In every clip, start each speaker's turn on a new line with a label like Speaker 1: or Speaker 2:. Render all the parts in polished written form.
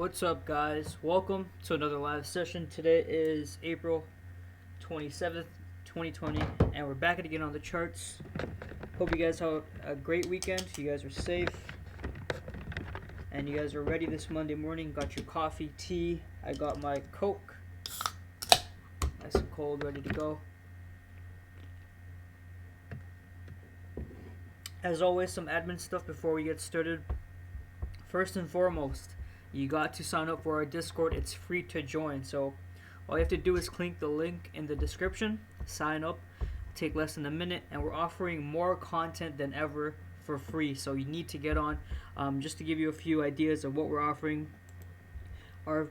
Speaker 1: What's up, guys? Welcome to another live session. Today is April 27th, 2020, and we're back again on the charts. Hope you guys have a great weekend. You guys are safe, and you guys are ready this Monday morning. Got your coffee, tea. I got my Coke, nice and cold, ready to go. As always, some admin stuff before we get started. First and foremost, you got to sign up for our Discord. It's free to join. So all you have to do is click the link in the description, sign up, take less than a minute, and we're offering more content than ever for free. So you need to get on. Just to give you a few ideas of what we're offering. Our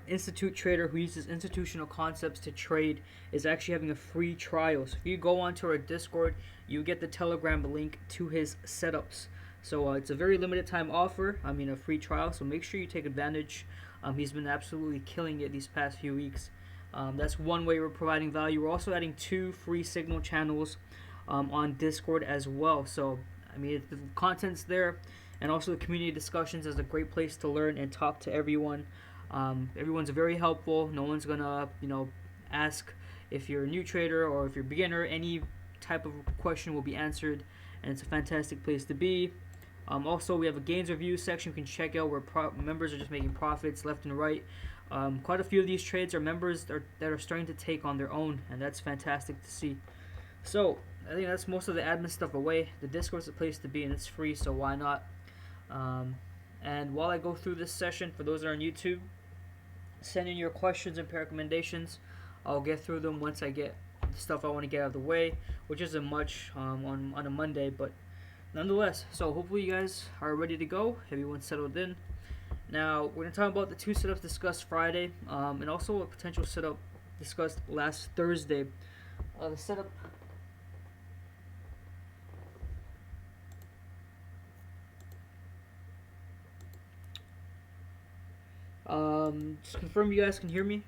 Speaker 1: institute trader who uses institutional concepts to trade is actually having a free trial. So if you go onto our Discord, you get the Telegram link to his setups. So it's a very limited time offer, a free trial, so make sure you take advantage. He's been absolutely killing it these past few weeks. That's one way we're providing value. We're also adding 2 free signal channels on Discord as well. So, the content's there, and also the community discussions is a great place to learn and talk to everyone. Everyone's very helpful. No one's going to, ask if you're a new trader or if you're a beginner. Any type of question will be answered, and it's a fantastic place to be. Also, we have a gains review section you can check out where members are just making profits left and right. Quite a few of these trades are members that are starting to take on their own, and that's fantastic to see. So, I think that's most of the admin stuff away. The Discord's the place to be, and it's free, so why not? And while I go through this session, for those that are on YouTube, send in your questions and recommendations. I'll get through them once I get the stuff I want to get out of the way, which isn't much on a Monday, but nonetheless. So hopefully you guys are ready to go. Everyone's settled in. Now we're going to talk about the 2 setups discussed Friday, and also a potential setup discussed last Thursday. The setup. Just confirm you guys can hear me.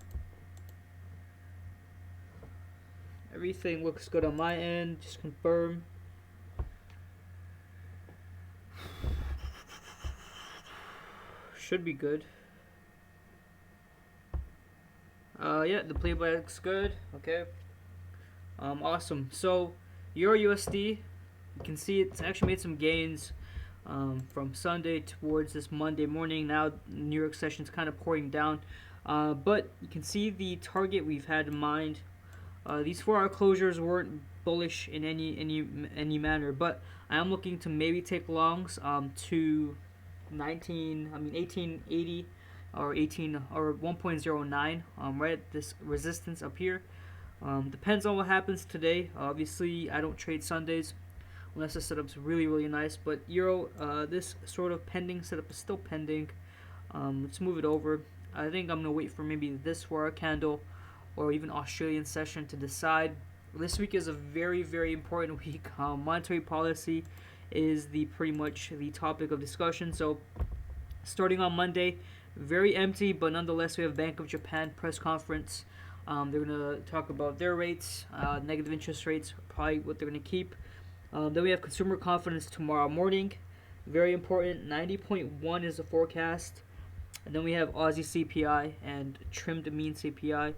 Speaker 1: Everything looks good on my end. Just confirm. Should be good. Yeah, the playback looks good. Okay. Awesome. So, Euro USD, you can see it's actually made some gains from Sunday towards this Monday morning. Now, New York session's kind of pouring down. But you can see the target we've had in mind. These 4-hour closures weren't bullish in any manner, but I am looking to maybe take longs to 1880 or 1.09 right at this resistance up here. Depends on what happens today. Obviously I don't trade Sundays unless the setup's really nice, but Euro, this sort of pending setup is still pending. Let's move it over. I think I'm gonna wait for maybe this 4-hour candle or even Australian session to decide. This week is a very important week. Monetary policy is pretty much the topic of discussion. So starting on Monday, very empty, but nonetheless we have Bank of Japan press conference. They're going to talk about their rates, negative interest rates, probably what they're going to keep. Then we have consumer confidence tomorrow morning, very important. 90.1 is the forecast. And then we have Aussie CPI and trimmed mean CPI.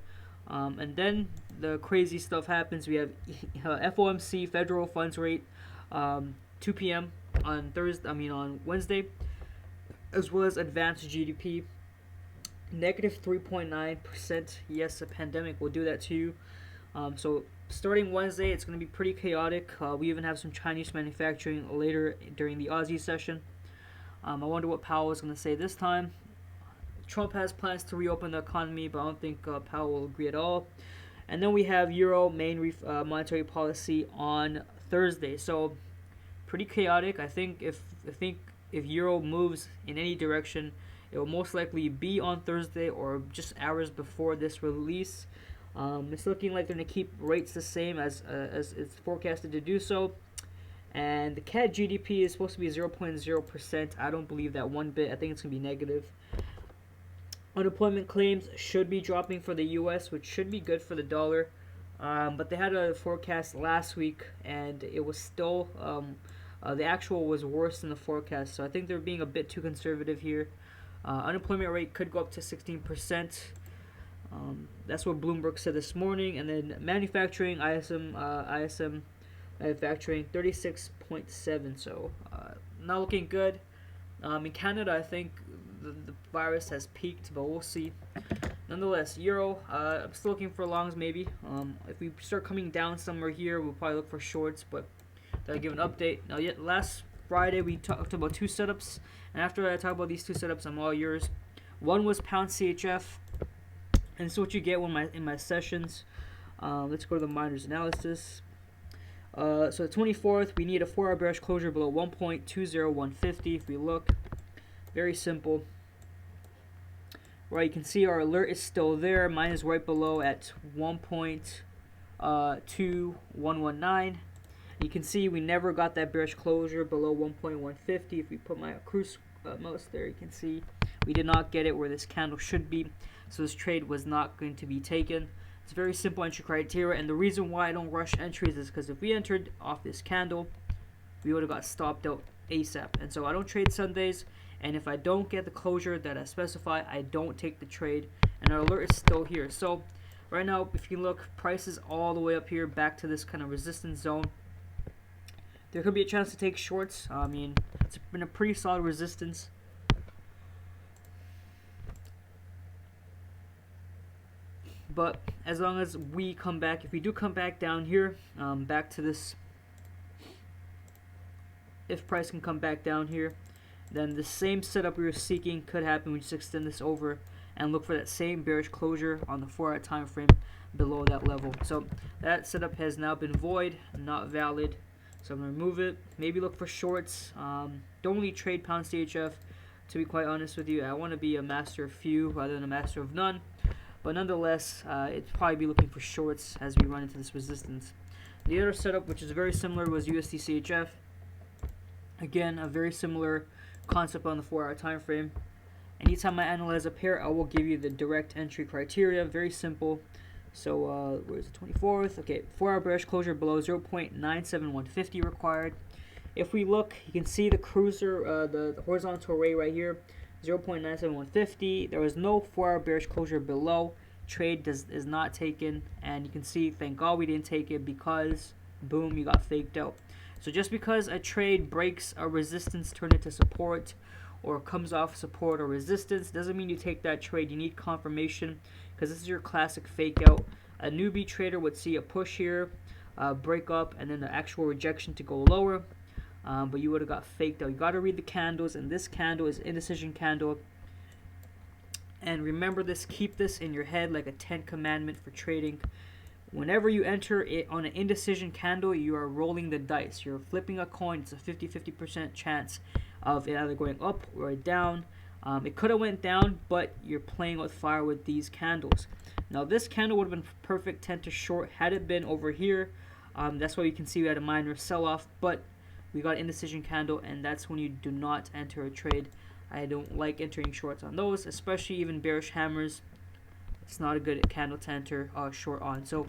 Speaker 1: And then the crazy stuff happens. We have FOMC federal funds rate 2 p.m. on Wednesday, as well as advanced GDP, negative 3.9%. Yes, the pandemic will do that to you. So starting Wednesday, it's going to be pretty chaotic. We even have some Chinese manufacturing later during the Aussie session. I wonder what Powell is going to say this time. Trump has plans to reopen the economy, but I don't think Powell will agree at all. And then we have Euro main monetary policy on Thursday. So pretty chaotic. I think if Euro moves in any direction, it will most likely be on Thursday or just hours before this release. It's looking like they're going to keep rates the same as it's forecasted to do so. And the CAD GDP is supposed to be 0.0%. I don't believe that one bit. I think it's going to be negative. Unemployment claims should be dropping for the U.S., which should be good for the dollar. But they had a forecast last week, and it was still the actual was worse than the forecast. So I think they're being a bit too conservative here. Unemployment rate could go up to 16%. That's what Bloomberg said this morning. And then manufacturing, ISM manufacturing 36.7. So not looking good. In Canada, I think the virus has peaked, but we'll see. Nonetheless, euro, I'm still looking for longs maybe. If we start coming down somewhere here, we'll probably look for shorts, but I'll give an update. Now, yet last Friday we talked about two setups, and after I talk about these two setups, I'm all yours. One was pound CHF, and this is what you get when in my sessions. Let's go to the miners analysis. So the 24th, we need a 4-hour bearish closure below 1.20150. If we look, very simple. Right, you can see our alert is still there. Mine is right below at 1.2119. You can see we never got that bearish closure below 1.150. If we put my cruise mouse there, you can see we did not get it where this candle should be. So this trade was not going to be taken. It's very simple entry criteria, and the reason why I don't rush entries is because if we entered off this candle, we would have got stopped out ASAP. And so I don't trade Sundays, and if I don't get the closure that I specify, I don't take the trade, and our alert is still here. So right now, if you look, price is all the way up here, back to this kind of resistance zone. There could be a chance to take shorts. I mean, it's been a pretty solid resistance. But as long as we come back, if we do come back down here, back to this, if price can come back down here, then the same setup we were seeking could happen. We just extend this over and look for that same bearish closure on the 4-hour time frame below that level. So that setup has now been void, not valid. So I'm going to remove it. Maybe look for shorts. Don't really trade pound CHF, to be quite honest with you. I want to be a master of few rather than a master of none. But nonetheless, it'd probably be looking for shorts as we run into this resistance. The other setup, which is very similar, was USD CHF. Again, a very similar concept on the 4-hour time frame. Anytime I analyze a pair, I will give you the direct entry criteria. Very simple. So where's the 24th? Okay, 4-hour bearish closure below 0.97150 required. If we look, you can see the cruiser, the horizontal ray right here, 0.97150. There was no 4-hour bearish closure below. Trade is not taken, and you can see, thank God we didn't take it, because boom, you got faked out. So just because a trade breaks a resistance, turn it to support, or comes off support or resistance, doesn't mean you take that trade. You need confirmation, because this is your classic fake out. A newbie trader would see a push here, break up, and then the actual rejection to go lower. But you would have got faked out. You got to read the candles, and this candle is indecision candle. And remember this, keep this in your head like a 10 commandment for trading. Whenever you enter it on an indecision candle, you are rolling the dice. You're flipping a coin. It's a 50% chance of it either going up or down. It could have went down, but you're playing with fire with these candles. Now this candle would have been perfect 10 to short had it been over here. That's why you can see we had a minor sell-off, but we got indecision candle, and that's when you do not enter a trade. I don't like entering shorts on those, especially even bearish hammers. It's not a good candle to enter short on. So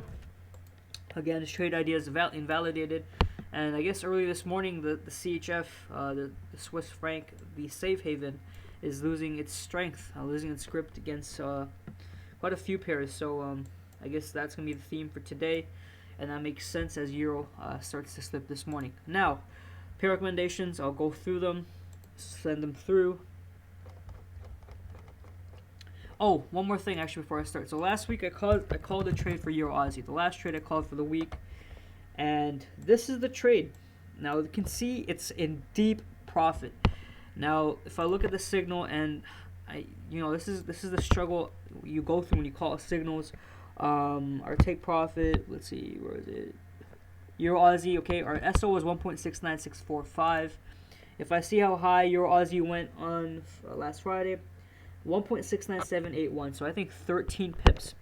Speaker 1: again, this trade idea is invalidated. And I guess early this morning, the CHF, the Swiss franc, the safe haven, is losing its strength, losing its grip against quite a few pairs. So I guess that's going to be the theme for today. And that makes sense as Euro starts to slip this morning. Now, pair recommendations, I'll go through them, send them through. Oh, one more thing actually before I start. So last week I called a trade for Euro Aussie. The last trade I called for the week, and this is the trade. Now you can see it's in deep profit. Now if I look at the signal, and this is the struggle you go through when you call signals. Our take profit. Let's see, where is it? Euro Aussie. Okay, our SO was 1.69645. If I see how high Euro Aussie went on last Friday. 1.69781, so I think 13 pips,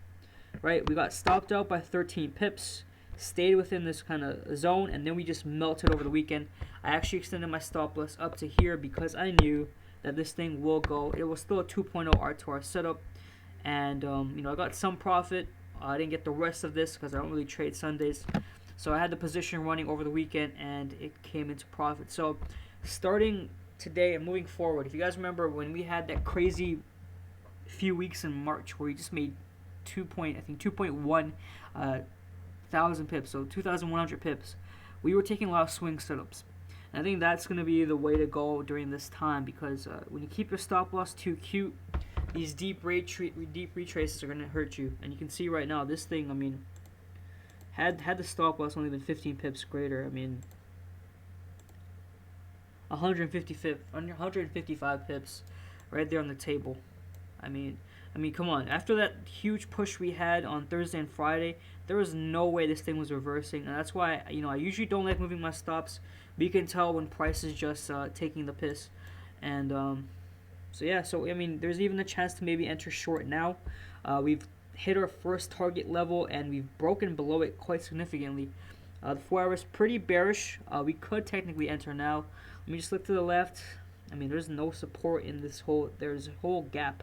Speaker 1: right? We got stopped out by 13 pips, stayed within this kind of zone, and then we just melted over the weekend. I actually extended my stop loss up to here because I knew that this thing will go. It was still a 2.0 R2R setup, and I got some profit. I didn't get the rest of this because I don't really trade Sundays, so I had the position running over the weekend, and it came into profit. So starting today and moving forward. If you guys remember when we had that crazy few weeks in March where we just made 2.1 thousand pips, so 2,100 pips, we were taking a lot of swing setups. And I think that's going to be the way to go during this time, because when you keep your stop loss too cute, these deep retraces are going to hurt you. And you can see right now, this thing, I mean, had the stop loss only been 15 pips greater, I mean, 155 pips right there on the table. I mean, come on. After that huge push we had on Thursday and Friday, there was no way this thing was reversing, and that's why I usually don't like moving my stops. But you can tell when price is just taking the piss, and so yeah. So I mean, there's even a chance to maybe enter short now. We've hit our first target level, and we've broken below it quite significantly. The 4 hours pretty bearish. We could technically enter now. Let me just look to the left. I mean, there's no support in this whole. There's a whole gap.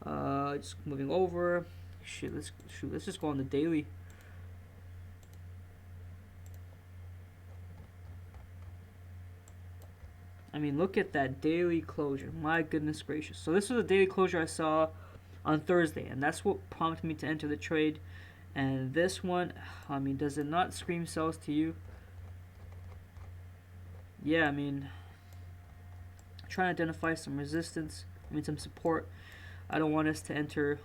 Speaker 1: Just moving over. Let's just go on the daily. I mean, look at that daily closure. My goodness gracious. So this was a daily closure I saw on Thursday, and that's what prompted me to enter the trade. And this one, I mean, does it not scream sells to you? Yeah, I mean, trying to identify some resistance. I mean, some support. I don't want us to enter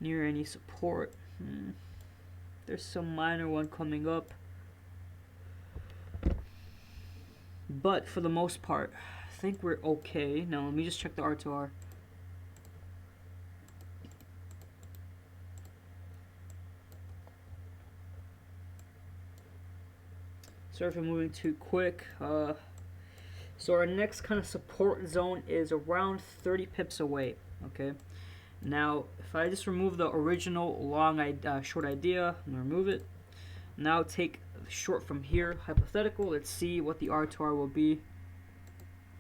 Speaker 1: near any support. There's some minor one coming up. But for the most part, I think we're okay. Now, let me just check the R2R. Sorry for moving too quick. So our next kind of support zone is around 30 pips away. Okay. Now, if I just remove the original short idea, I'm gonna remove it. Now take short from here. Hypothetical. Let's see what the R2R will be.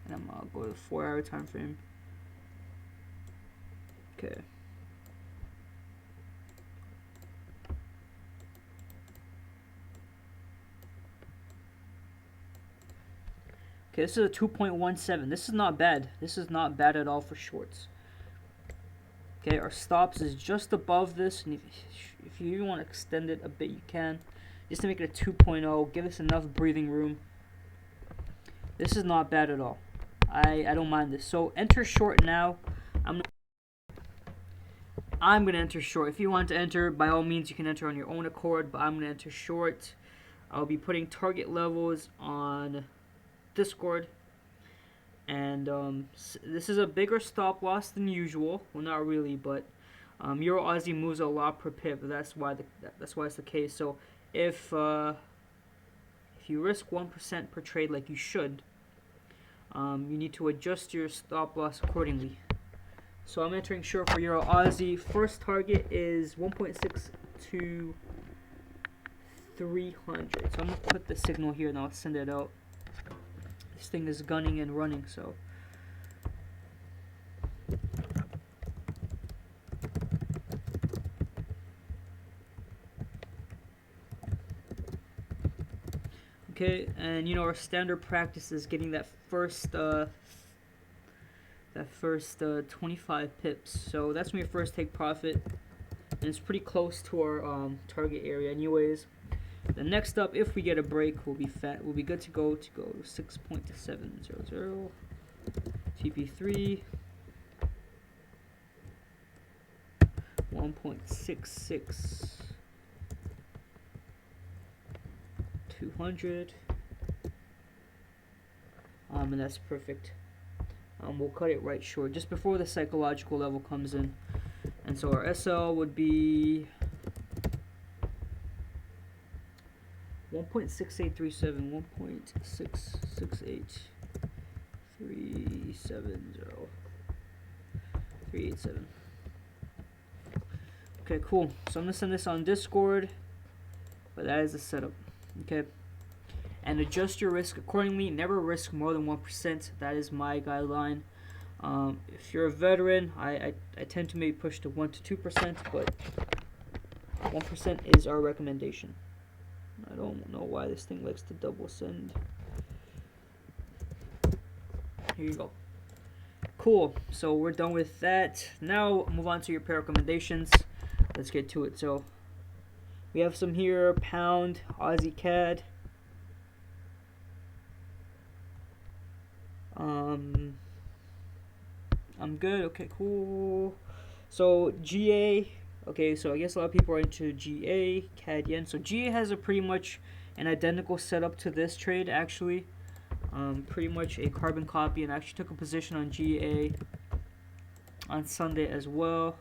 Speaker 1: And I'm gonna go to the 4 hour time frame. Okay. Okay, this is a 2.17. This is not bad. This is not bad at all for shorts. Okay, our stops is just above this, and if you even want to extend it a bit, you can. Just to make it a 2.0, give us enough breathing room. This is not bad at all. I don't mind this. So enter short now. I'm gonna enter short. If you want to enter, by all means, you can enter on your own accord. But I'm gonna enter short. I'll be putting target levels on Discord, and this is a bigger stop loss than usual. Well, not really, but Euro Aussie moves a lot per pip. That's why it's the case. So if you risk 1% per trade, like you should, you need to adjust your stop loss accordingly. So I'm entering short for Euro Aussie. First target is 1.6 to 300. So I'm gonna put the signal here and I'll send it out. This thing is gunning and running, so. Okay, and our standard practice is getting that first 25 pips. So that's when you first take profit, and it's pretty close to our target area anyways. The next up, if we get a break, we'll be good to go 6.700 TP3 1.66 200, and that's perfect. We'll cut it right short just before the psychological level comes in, and so our SL would be 1.6837, 387. Okay, cool. So I'm gonna send this on Discord, but that is the setup. Okay, and adjust your risk accordingly. Never risk more than 1%. That is my guideline. If you're a veteran, I tend to maybe push to 1 to 2%, but 1% is our recommendation. I don't know why this thing likes to double send. Here you go. Cool. So we're done with that. Now move on to your pair recommendations. Let's get to it. So we have some here: pound, Aussie CAD. I'm good. Okay, cool. So GA. Okay, so I guess a lot of people are into GA, CAD yen. So GA has a pretty much an identical setup to this trade actually. Pretty much a carbon copy, and I actually took a position on GA on Sunday as well.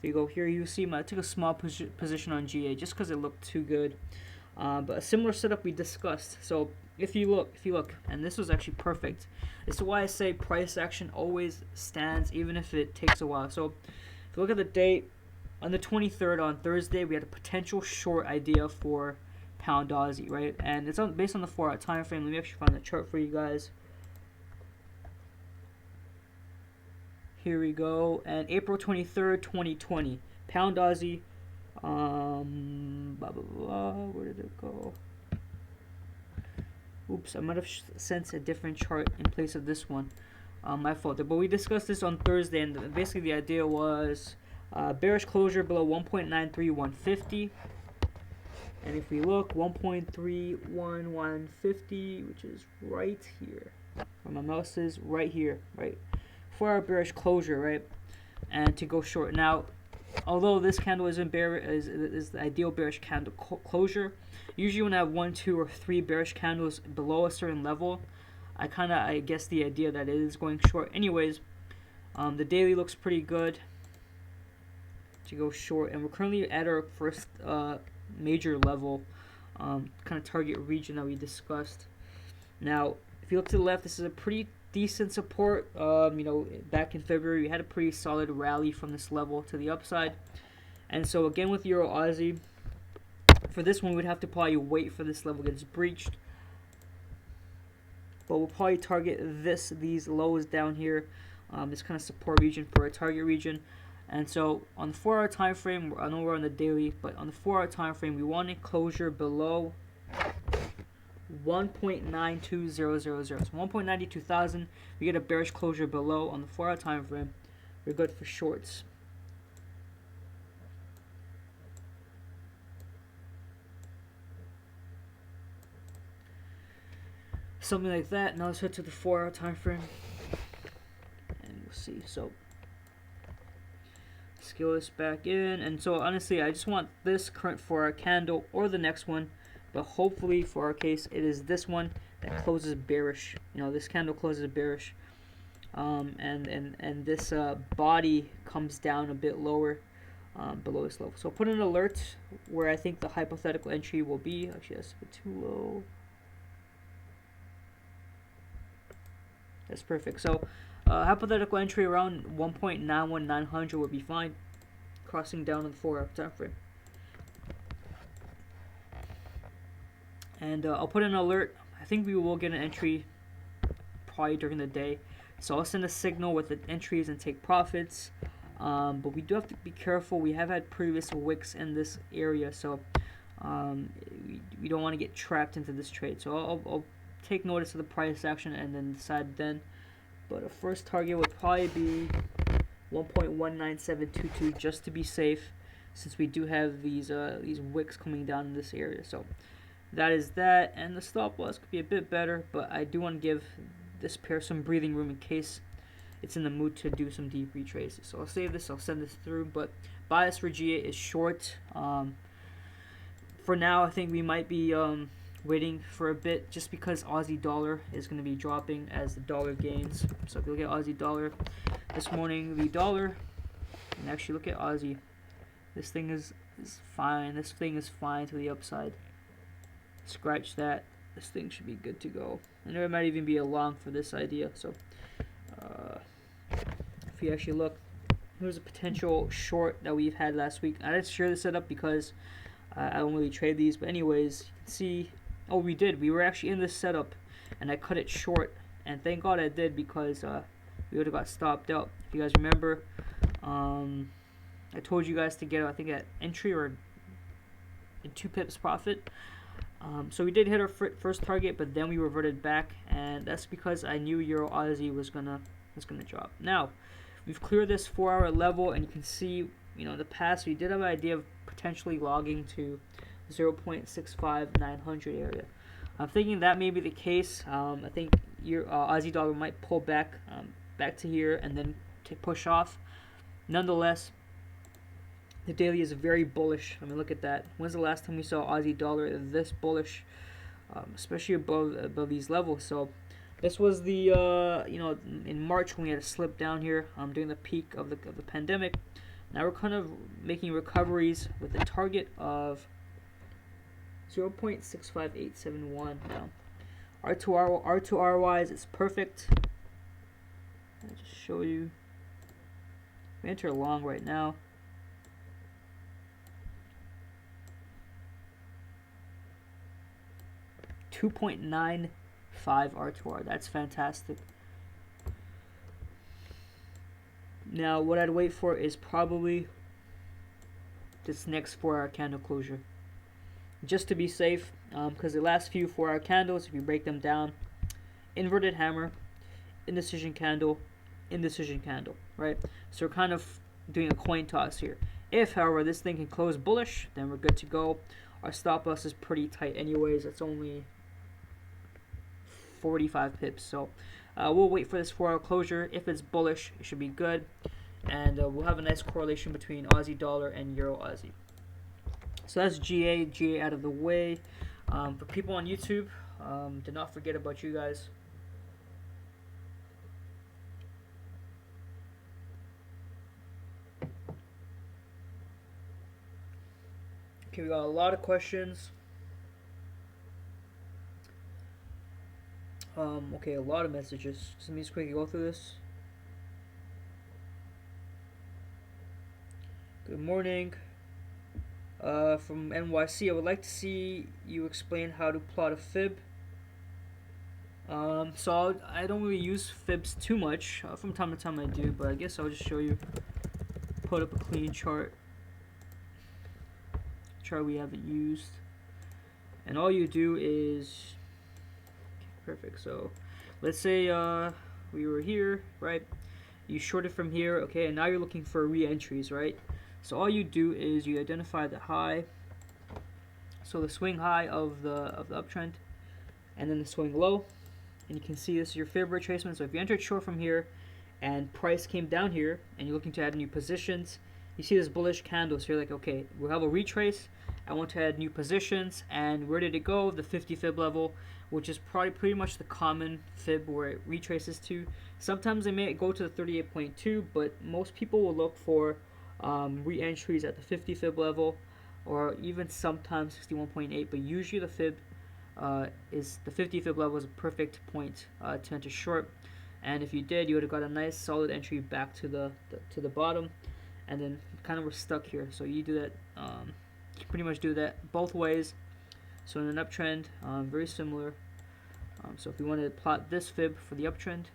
Speaker 1: Here you go. Here you see I took a small position on GA just because it looked too good. But a similar setup we discussed. So if you look, and this was actually perfect. This is why I say price action always stands, even if it takes a while. So if you look at the date, on the 23rd, on Thursday, we had a potential short idea for pound Aussie, right? And it's based on the 4-hour time frame. Let me actually find the chart for you guys. Here we go. And April 23rd, 2020, pound Aussie. Blah blah blah. Where did it go? Oops, I might have sent a different chart in place of this one. My fault. But we discussed this on Thursday, and basically the idea was bearish closure below 1.93150. And if we look, 1.31150, which is right here. Where my mouse is, right here, right? For our bearish closure, right? And to go short. Now, although this candle isn't is the ideal bearish candle closure, usually when I have 1, 2, or 3 bearish candles below a certain level, I guess the idea that it is going short. Anyways, the daily looks pretty good to go short, and we're currently at our first major level, kind of target region that we discussed. Now, if you look to the left, this is a pretty decent support. Back in February, we had a pretty solid rally from this level to the upside. And so again with Euro Aussie, for this one, we'd have to probably wait for this level gets breached. But we'll probably target these lows down here, this kind of support region for a target region. And so on the 4-hour time frame, I know we're on the daily, but on the 4-hour time frame, we want a closure below 1.92000. So 1.92000, we get a bearish closure below on the 4-hour time frame. We're good for shorts. Something like that. Now let's head to the 4-hour time frame, and we'll see. So scale this back in, and so honestly, I just want this current 4-hour candle or the next one. But hopefully, for our case, it is this one that closes bearish. This candle closes bearish, and this body comes down a bit lower, below this level. So I'll put an alert where I think the hypothetical entry will be. Actually, that's a bit too low. That's perfect. So hypothetical entry around 1.91900 would be fine, crossing down on the 4-hour time frame. And I'll put an alert. I think we will get an entry probably during the day. So I'll send a signal with the entries and take profits. But we do have to be careful. We have had previous wicks in this area, so we don't want to get trapped into this trade. So I'll take notice of the price action and then decide then. But a first target would probably be 1.19722 just to be safe, since we do have these wicks coming down in this area. So that is that, and the stop loss could be a bit better, but I do want to give this pair some breathing room in case it's in the mood to do some deep retraces. So I'll save this, I'll send this through, but bias for GA is short. For now, I think we might be waiting for a bit, just because Aussie dollar is going to be dropping as the dollar gains. So if you look at Aussie dollar this morning, the dollar, and actually look at Aussie, this thing is fine. This thing is fine to the upside. Scratch that. This thing should be good to go, and there might even be a long for this idea. So if you actually look, here's a potential short that we've had last week. I didn't share this setup because I don't really trade these, but anyways, you can see, oh, we were actually in this setup, and I cut it short, and thank God I did, because we would have got stopped out. If you guys remember, I told you guys to get, I think, at entry or and 2 pips profit. So we did hit our first target, but then we reverted back, and that's because I knew Euro Aussie was gonna drop. Now we've cleared this 4-hour level, and you can see, in the past we did have an idea of potentially logging to 0.65900 area. I'm thinking that may be the case. I think your Aussie dollar might pull back to here and then push off. Nonetheless, the daily is very bullish. I mean, look at that. When's the last time we saw Aussie dollar this bullish, especially above these levels? So this was the in March when we had a slip down here during the peak of the pandemic. Now we're kind of making recoveries with a target of 0.65871 now. R2R wise, it's perfect. I'll just show you. We enter long right now. $2.95 R2R. That's fantastic. Now what I'd wait for is probably this next 4-hour candle closure, just to be safe, because the last few 4-hour candles, if you break them down, inverted hammer, indecision candle, right? So we're kind of doing a coin toss here. If, however, this thing can close bullish, then we're good to go. Our stop loss is pretty tight anyways. It's only 45 pips, so we'll wait for this 4-hour closure. If it's bullish, it should be good, and we'll have a nice correlation between Aussie dollar and Euro Aussie. So that's GA out of the way. For people on YouTube, did not forget about you guys. Okay, we got a lot of questions. Okay, a lot of messages. Let me just quickly go through this. Good morning. From NYC, I would like to see you explain how to plot a fib. So I don't really use fibs too much. From time to time I do, but I guess I'll just show you. Put up a clean chart we haven't used, and all you do is perfect. So let's say we were here, right? You shorted from here, okay, and now you're looking for re-entries, right? So all you do is you identify the high, so the swing high of the uptrend, and then the swing low, and you can see this is your fib retracement. So if you entered short from here and price came down here and you're looking to add new positions, you see this bullish candle, so you're like, okay, we'll have a retrace, I want to add new positions, and where did it go? The 50 fib level, which is probably pretty much the common fib where it retraces to. Sometimes they may go to the 38.2, but most people will look for re-entries at the 50 fib level, or even sometimes 61.8, but usually the fib is the 50 fib level is a perfect point to enter short. And if you did, you would have got a nice solid entry back to the bottom, and then kind of we're stuck here. So you do that, you pretty much do that both ways. So in an uptrend, very similar. So if we want to plot this fib for the uptrend,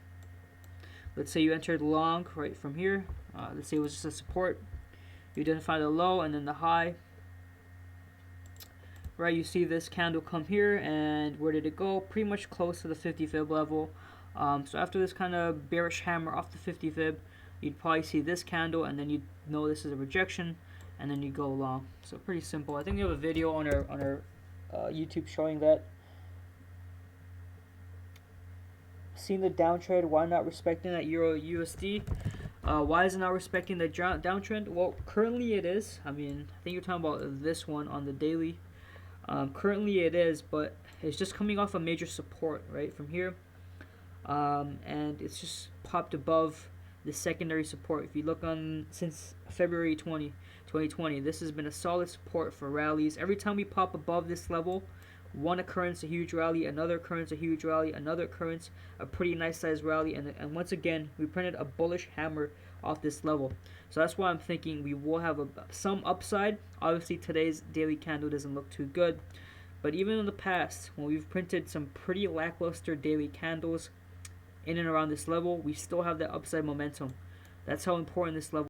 Speaker 1: let's say you entered long right from here. Let's say it was just a support. You identify the low and then the high. Right, you see this candle come here, and where did it go? Pretty much close to the 50 fib level. So after this kind of bearish hammer off the 50 fib, you'd probably see this candle, and then you'd know this is a rejection, and then you go long. So pretty simple. I think we have a video on our YouTube showing that. Seeing the downtrend, why not respecting that Euro USD? Why is it not respecting the downtrend? Well, currently it is. I mean, I think you're talking about this one on the daily. Currently it is, but it's just coming off a major support right from here, and it's just popped above the secondary support. If you look on since February 2020, this has been a solid support for rallies. Every time we pop above this level, one occurrence a huge rally, another occurrence a huge rally, another occurrence a pretty nice sized rally, and once again we printed a bullish hammer off this level. So that's why I'm thinking we will have some upside. Obviously today's daily candle doesn't look too good, but even in the past when we've printed some pretty lackluster daily candles in and around this level, we still have that upside momentum. That's how important this level